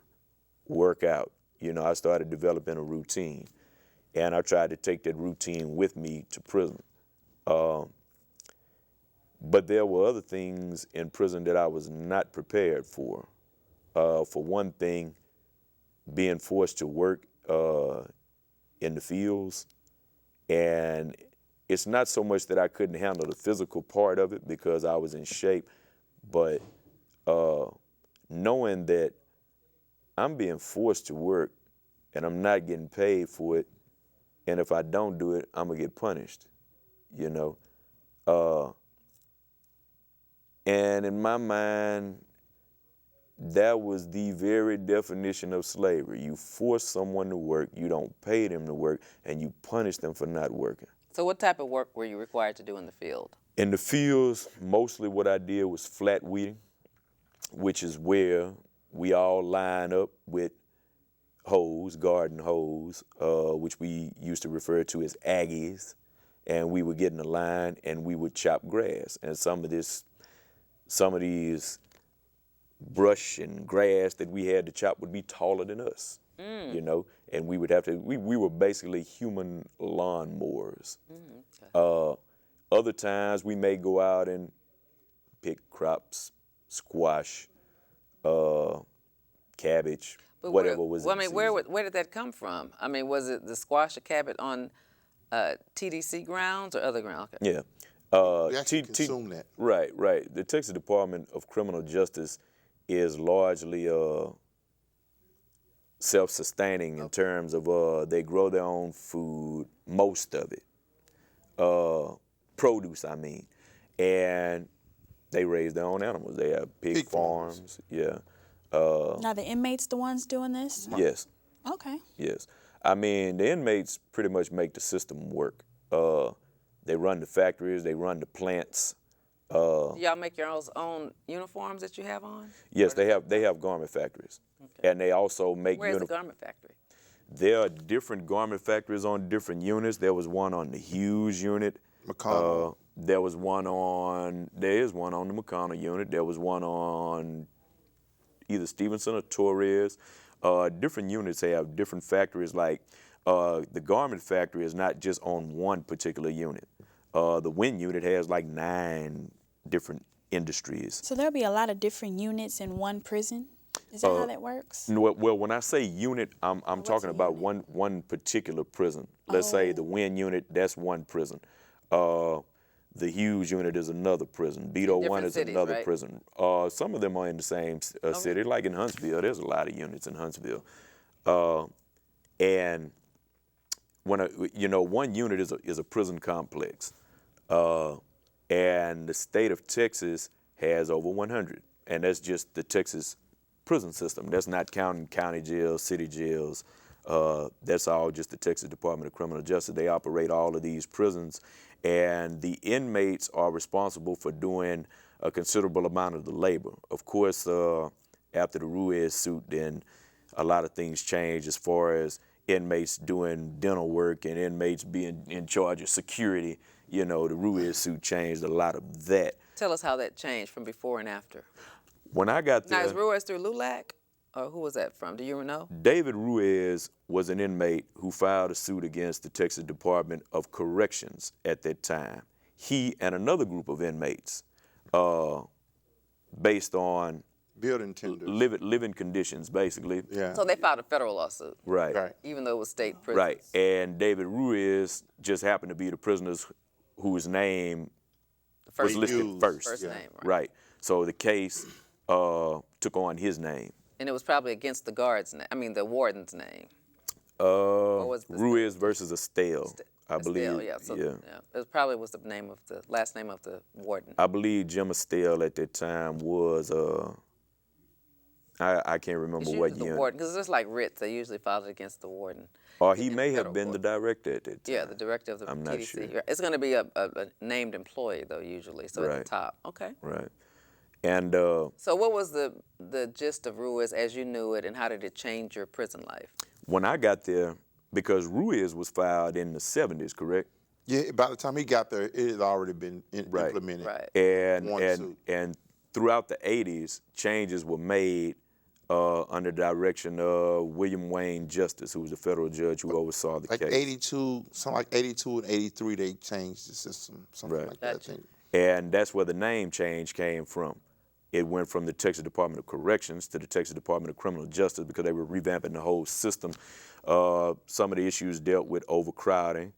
work out. I started developing a routine, and I tried to take that routine with me to prison. But there were other things in prison that I was not prepared for. For one thing, being forced to work in the fields, and it's not so much that I couldn't handle the physical part of it because I was in shape, but knowing that I'm being forced to work and I'm not getting paid for it, and if I don't do it, I'm gonna get punished, And in my mind, that was the very definition of slavery. You force someone to work, you don't pay them to work, and you punish them for not working. So what type of work were you required to do in the field? In the fields, mostly what I did was flat weeding, which is where we all line up with hoes, garden hoes, which we used to refer to as Aggies, and we would get in a line and we would chop grass. And some of these brush and grass that we had to chop would be taller than us, and we would have to, we were basically human lawnmowers. Okay. Other times we may go out and pick crops, squash, cabbage, But whatever was in I mean, season. where did that come from? I mean, was it the squash or cabbage on TDC grounds or other grounds? Okay. Yeah. We actually consume that. Right. The Texas Department of Criminal Justice is largely self-sustaining in terms of they grow their own food, most of it, produce, I mean, and they raise their own animals. They have pig farms. Yeah. Now the inmates the ones doing this? Yes. Okay. Yes. I mean, the inmates pretty much make the system work. They run the factories, they run the plants. Do y'all make your own uniforms that you have on? Yes, they have garment factories. Okay. And they also make Where's the garment factory? There are different garment factories on different units. There was one on the Hughes unit. McConnell. There is one on the McConnell unit. There was one on either Stevenson or Torres. Different units have different factories. Like the garment factory is not just on one particular unit. The wind unit has like 9 different industries. So there'll be a lot of different units in one prison? Is that how that works? Well, when I say unit, I'm talking about one particular prison. Let's say the wind unit, that's one prison. The Hughes unit is another prison. Beto 1 is cities, another right? prison. Some of them are in the same city. Like in Huntsville, there's a lot of units in Huntsville. And when one unit is a prison complex, and the state of Texas has over 100, and that's just the Texas prison system. That's not counting county jails, city jails. That's all just the Texas Department of Criminal Justice. They operate all of these prisons, and the inmates are responsible for doing a considerable amount of the labor. Of course, after the Ruiz suit, then a lot of things changed as far as inmates doing dental work and inmates being in charge of security. The Ruiz suit changed a lot of that. Tell us how that changed from before and after. When I got there, Now, is Ruiz through LULAC? Or who was that from? Do you know? David Ruiz was an inmate who filed a suit against the Texas Department of Corrections at that time. He and another group of inmates, based on Building tenders. living conditions, basically. Yeah. So they filed a federal lawsuit, Right. Right. even though it was state prison. Right. And David Ruiz just happened to be the prisoners whose name was listed used. first. First Yeah. name, right. Right. So the case took on his name. And it was probably against the guard's name. I mean, the warden's name. Was the Ruiz versus Estelle, I Estelle, believe. yeah. So, yeah. It probably was the name of the last name of the warden. I believe Jim Estelle at that time was I can't remember It's what usually the year. warden, because it's just like writs. They usually filed it against the warden. Or he in may have federal been court. the director at that time. Yeah, the director of the I'm not TDC. sure. It's going to be a named employee, though, usually, so at Right. the top. Okay. Right. And So what was the gist of Ruiz as you knew it, and how did it change your prison life? when I got there, because Ruiz was filed in the 70s, correct? Yeah, by the time he got there, it had already been Right. implemented. Right. And throughout the 80s, changes were made under the direction of William Wayne Justice, who was the federal judge who oversaw the Like case. 82, something like 82 and 83, they changed the system, something Right. like that. I Gotcha. think. And that's where the name change came from. It went from the Texas Department of Corrections to the Texas Department of Criminal Justice because they were revamping the whole system. Some of the issues dealt with overcrowding,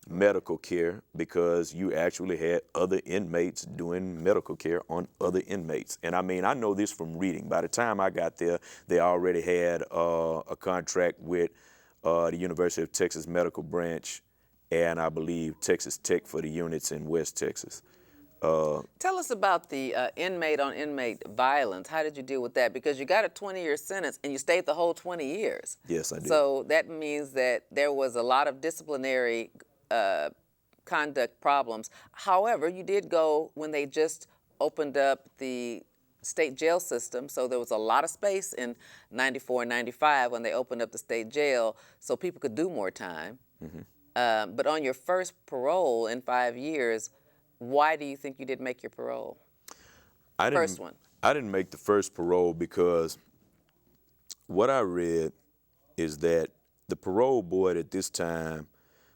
medical care, because you actually had other inmates doing medical care on other inmates. And I mean, I know this from reading. By the time I got there, they already had a contract with the University of Texas Medical Branch and I believe Texas Tech for the units in West Texas. Tell us about the inmate-on-inmate violence. How did you deal with that? Because you got a 20-year sentence and you stayed the whole 20 years. Yes, I did. So that means that there was a lot of disciplinary conduct problems. However, you did go when they just opened up the state jail system, so there was a lot of space in 94 and 95 when they opened up the state jail so people could do more time. But on your first parole in 5 years, why do you think you didn't make your parole? First one. I didn't make the first parole because what I read is that the parole board at this time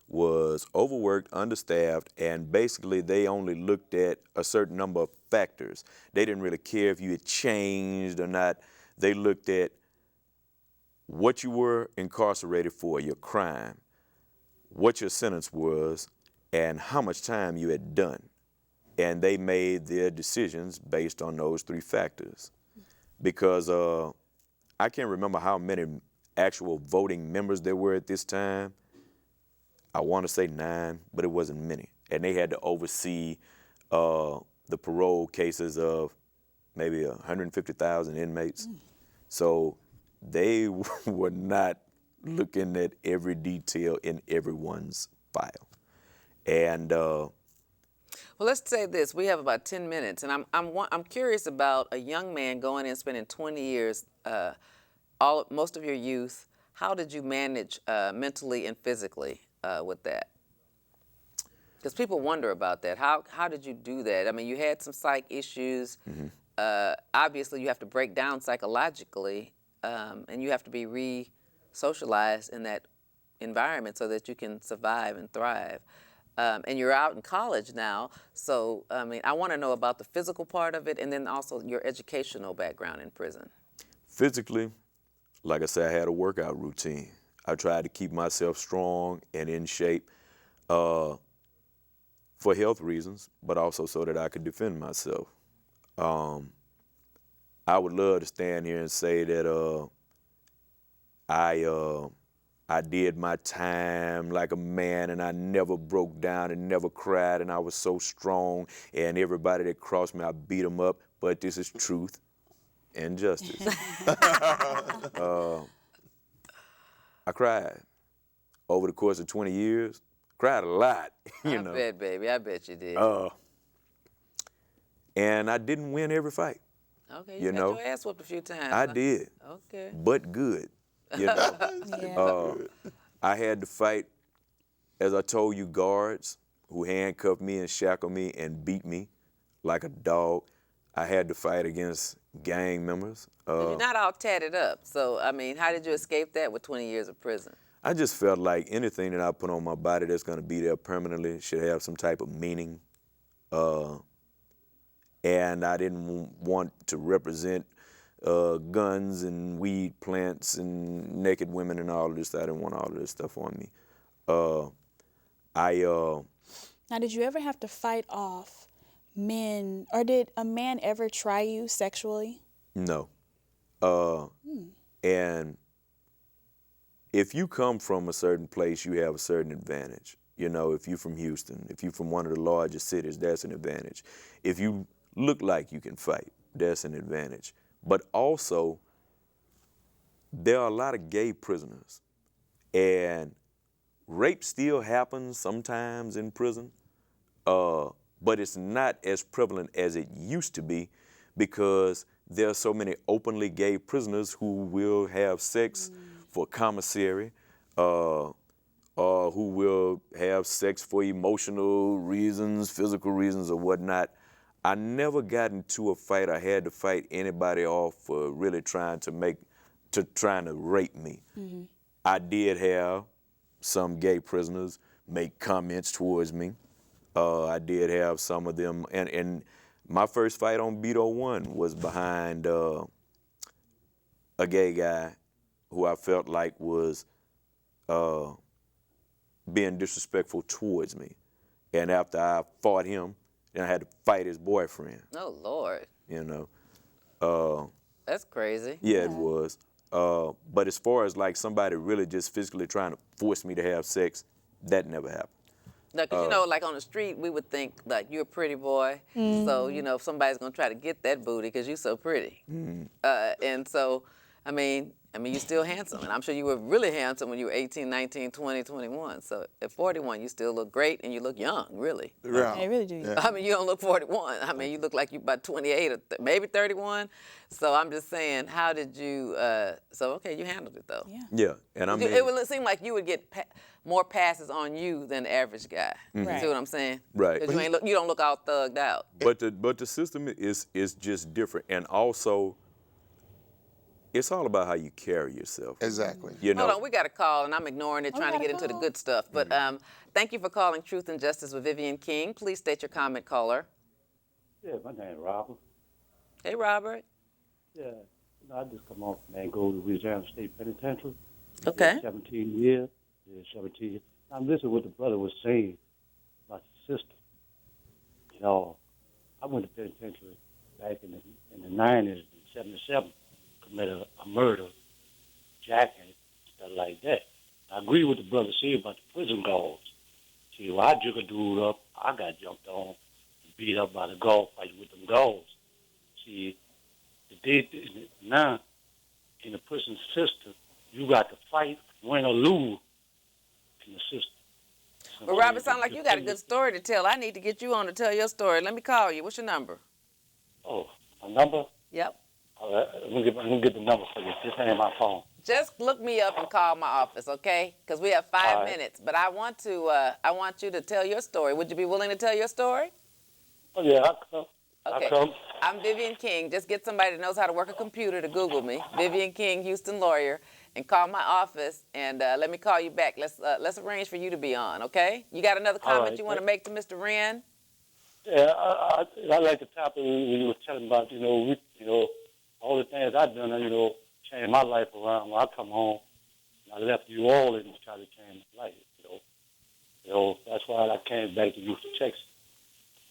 was overworked, understaffed, and basically they only looked at a certain number of factors. They didn't really care if you had changed or not. They looked at what you were incarcerated for, your crime, what your sentence was, and how much time you had done. And they made their decisions based on those three factors. Because I can't remember how many actual voting members there were at this time. I want to say 9, but it wasn't many. And they had to oversee the parole cases of maybe 150,000 inmates. So they were not looking at every detail in everyone's file. And Well, let's say this. We have about 10 minutes, and I'm curious about a young man going in, spending 20 years, most of your youth. How did you manage mentally and physically with that? Because people wonder about that. How did you do that? I mean, you had some psych issues. Obviously, you have to break down psychologically, and you have to be re-socialized in that environment so that you can survive and thrive. And you're out in college now, so I mean, I want to know about the physical part of it, and then also your educational background in prison. physically, like I said, I had a workout routine. I tried to keep myself strong and in shape for health reasons, but also so that I could defend myself. I would love to stand here and say that I did my time like a man, and I never broke down and never cried, and I was so strong, and everybody that crossed me, I beat them up. But this is truth and justice. I cried over the course of 20 years. Cried a lot, you know. I bet, baby. I bet you did. And I didn't win every fight. Okay, you got know, your ass whooped a few times. I huh? did, Okay. but good. You know, Yeah. I had to fight, as I told you, guards who handcuffed me and shackled me and beat me like a dog. I had to fight against gang members. But you're not all tatted up. So, I mean, how did you escape that with 20 years of prison? I just felt like anything that I put on my body that's going to be there permanently should have some type of meaning. And I didn't want to represent guns and weed plants and naked women and all of this. I didn't want all of this stuff on me. Now, did you ever have to fight off men, or did a man ever try you sexually? No. And if you come from a certain place, you have a certain advantage. You know, if you're from Houston, if you're from one of the largest cities, that's an advantage. If you look like you can fight, that's an advantage. But also, there are a lot of gay prisoners, and rape still happens sometimes in prison, but it's not as prevalent as it used to be because there are so many openly gay prisoners who will have sex for commissary, or who will have sex for emotional reasons, physical reasons, or whatnot. I never got into a fight or had to fight anybody off for really trying to rape me. I did have some gay prisoners make comments towards me. I did have some of them, and my first fight on Beat 01 was behind a gay guy who I felt like was being disrespectful towards me. And after I fought him, then I had to fight his boyfriend. Oh, Lord. You know. That's crazy. Yeah, it was. But as far as like somebody really just physically trying to force me to have sex, that never happened. No, because, you know, like on the street, we would think, like, you're a pretty boy. So, you know, if somebody's going to try to get that booty because you're so pretty. And so, I mean, you're still handsome. And I'm sure you were really handsome when you were 18, 19, 20, 21. So at 41, you still look great and you look young, really. Yeah. They really do. Yeah. I mean, you don't look 41. I mean, you look like you're about 28 or maybe 31. So I'm just saying, how did you, okay, you handled it, though. Yeah. Yeah, and I mean, It would seem like you would get more passes on you than the average guy. You Right. see what I'm saying? Right. Because you don't look all thugged out. but the system is just different, and also it's all about how you carry yourself. Exactly. You know. Hold on, we got a call, and I'm ignoring it, trying to got get a into the call. good stuff. But thank you for calling Truth and Justice with Vivian King. Please state your comment, caller. Yeah, my name is Robert. Hey, Robert. Yeah, I just come off from Angola, Louisiana State Penitentiary. Okay. Did 17 years. Yeah, 17 years. I'm listening to what the brother was saying about his sister. You know, I went to penitentiary back in the 90s, in 77, committed a murder, jacking, stuff like that. I agree with the brother said about the prison guards. See, when I took a dude up, I got jumped on and beat up by the guard fighting with them guards. See, now, in the prison system, you got to fight, win or lose in the system. Well, Robert, sound like you got a good story to tell. I need to get you on to tell your story. Let me call you. What's your number? Oh, my number? Yep. All right, I'm gonna get the number for you. Just ain't my phone. Just look me up and call my office, okay? Because we have 5 All right. minutes. But I want you to tell your story. Would you be willing to tell your story? Oh, yeah, I'll come. Okay. I'll come. I'm Vivian King. Just get somebody that knows how to work a computer to Google me, Vivian King, Houston lawyer, and call my office and let me call you back. Let's arrange for you to be on, okay? You got another All comment right. you want to make to Mr. Wren? Yeah, I like the topic when you were telling about, all the things I've done, changed my life around. When I come home, I left New Orleans to try to change my life, that's why I came back to Houston, Texas.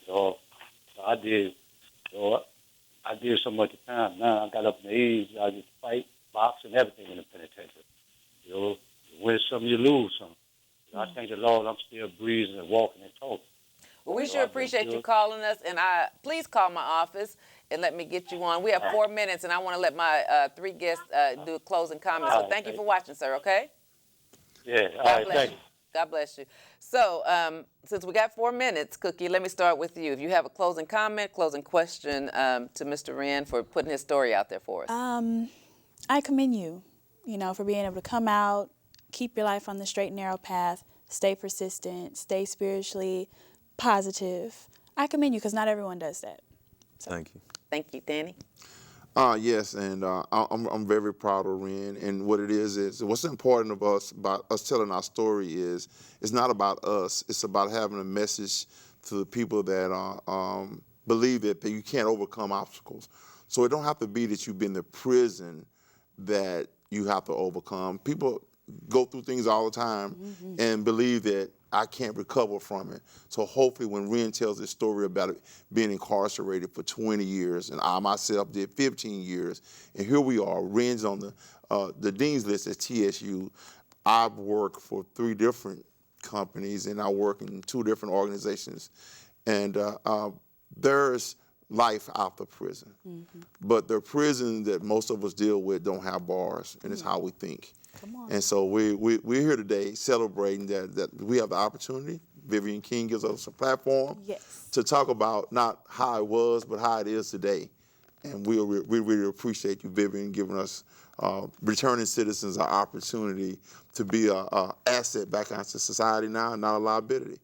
So I did so much time. Now I got up in the age, I just fight, box, and everything in the penitentiary. You win some, you lose some. I thank the Lord I'm still breathing and walking and talking. Well, we sure appreciate you calling us, and please call my office and let me get you on. We have 4 minutes, and I want to let my 3 guests do a closing comment. So thank you for watching, sir, okay? Yeah, all God right, bless thank you. you. God bless you. So, since we got 4 minutes, Cookie, let me start with you. If you have a closing comment, closing question to Mr. Wren for putting his story out there for us. I commend you, for being able to come out, keep your life on the straight and narrow path, stay persistent, stay spiritually positive. I commend you because not everyone does that. Thank you. Thank you, Danny. Yes, and I'm very proud of Ren. And what it is what's important about us telling our story is it's not about us. It's about having a message to the people that believe that you can't overcome obstacles. So it don't have to be that you've been to prison that you have to overcome. People go through things all the time and believe that I can't recover from it. So hopefully when Ren tells this story about it being incarcerated for 20 years, and I myself did 15 years, and here we are, Ren's on the dean's list at TSU. I've worked for 3 different companies, and I work in 2 different organizations. And there's life after prison. But the prison that most of us deal with don't have bars, and it's how we think. Come on. And so we're here today celebrating that we have the opportunity. Vivian King gives us a platform Yes. to talk about not how it was, but how it is today. And we really appreciate you, Vivian, giving us returning citizens an opportunity to be an asset back into society now, not a liability.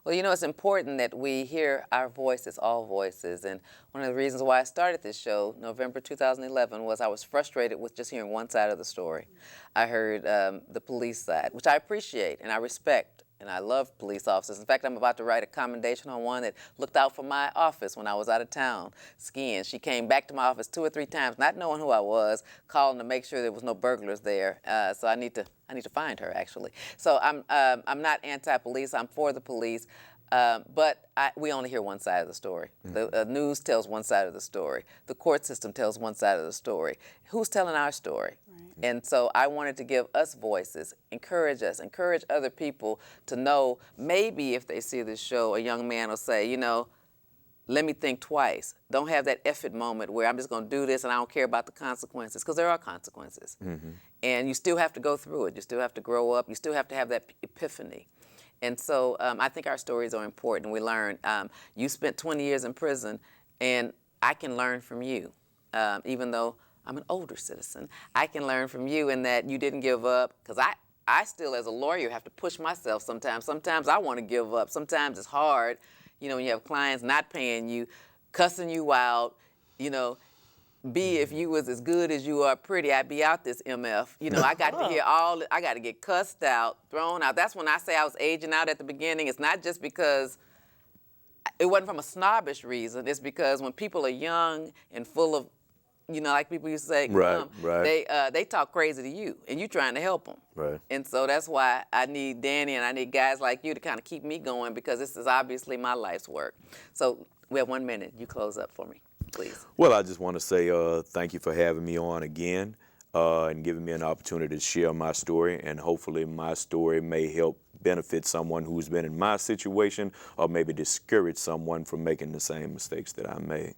Well, you know, it's important that we hear our voices, all voices. And one of the reasons why I started this show, November 2011, was I was frustrated with just hearing one side of the story. I heard the police side, which I appreciate and I respect. And I love police officers. In fact, I'm about to write a commendation on one that looked out for my office when I was out of town skiing. She came back to my office 2 or 3 times, not knowing who I was, calling to make sure there was no burglars there. So I need to find her, actually. So I'm not anti-police. I'm for the police. But we only hear one side of the story. The news tells one side of the story. The court system tells one side of the story. Who's telling our story? And so I wanted to give us voices, encourage us, encourage other people to know maybe if they see this show, a young man will say, you know, let me think twice. Don't have that F it moment where I'm just going to do this and I don't care about the consequences, because there are consequences. And you still have to go through it. You still have to grow up. You still have to have that epiphany. And so I think our stories are important. We learn. You spent 20 years in prison, and I can learn from you, even though I'm an older citizen. I can learn from you in that you didn't give up, because I still, as a lawyer, have to push myself sometimes. Sometimes I want to give up. Sometimes it's hard, you know, when you have clients not paying you, cussing you out, you know. If you was as good as you are pretty, I'd be out this MF. You know, I got to hear I got to get cussed out, thrown out. That's when I say I was aging out at the beginning. It's not just because it wasn't from a snobbish reason. It's because when people are young and full of, you know, like people used to say, they talk crazy to you, and you trying to help them. Right. And so that's why I need Danny and I need guys like you to kind of keep me going, because this is obviously my life's work. So we have 1 minute. You close up for me, please. Well, I just want to say thank you for having me on again and giving me an opportunity to share my story, and hopefully my story may help benefit someone who's been in my situation, or maybe discourage someone from making the same mistakes that I made.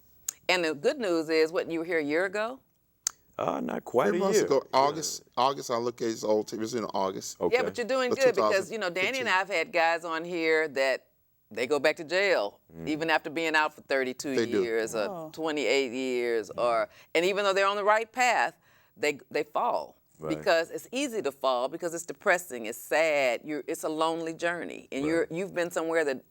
And the good news is, what, you were here a year ago? Not quite 3 a months year. ago, August, I look at his old tape. It's in August. Okay. Yeah, but you're doing Of good, because, you know, Danny 2015. and I have had guys on here that they go back to jail, even after being out for 32 They do. years or 28 years, and even though they're on the right path, they fall. Right. Because it's easy to fall, because it's depressing, it's sad, it's a lonely journey, and you've been somewhere that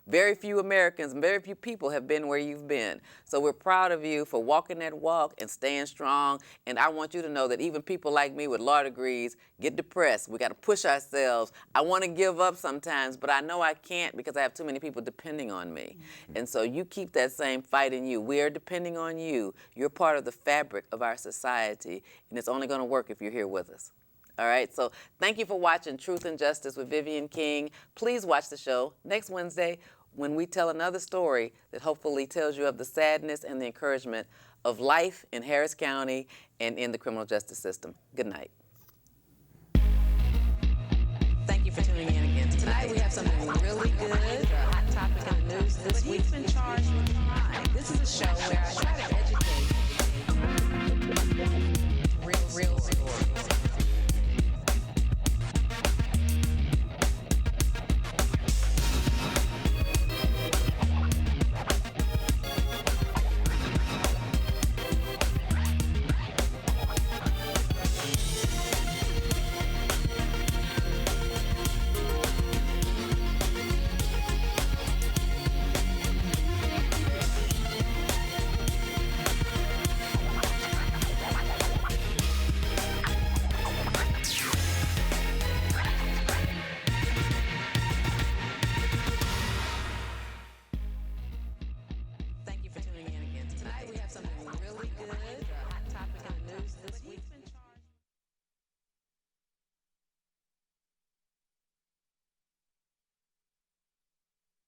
very few Americans and very few people have been where you've been. So we're proud of you for walking that walk and staying strong. And I want you to know that even people like me with law degrees get depressed. We got to push ourselves. I want to give up sometimes, but I know I can't, because I have too many people depending on me. And so you keep that same fight in you. We are depending on you. You're part of the fabric of our society, and it's only going to work if you're here with us. All right, so thank you for watching Truth and Justice with Vivian King. Please watch the show next Wednesday, when we tell another story that hopefully tells you of the sadness and the encouragement of life in Harris County and in the criminal justice system. Good night. Thank you for tuning in again tonight. We have something really good, a hot topic in the news this week. He's been charged with crime. This is a show where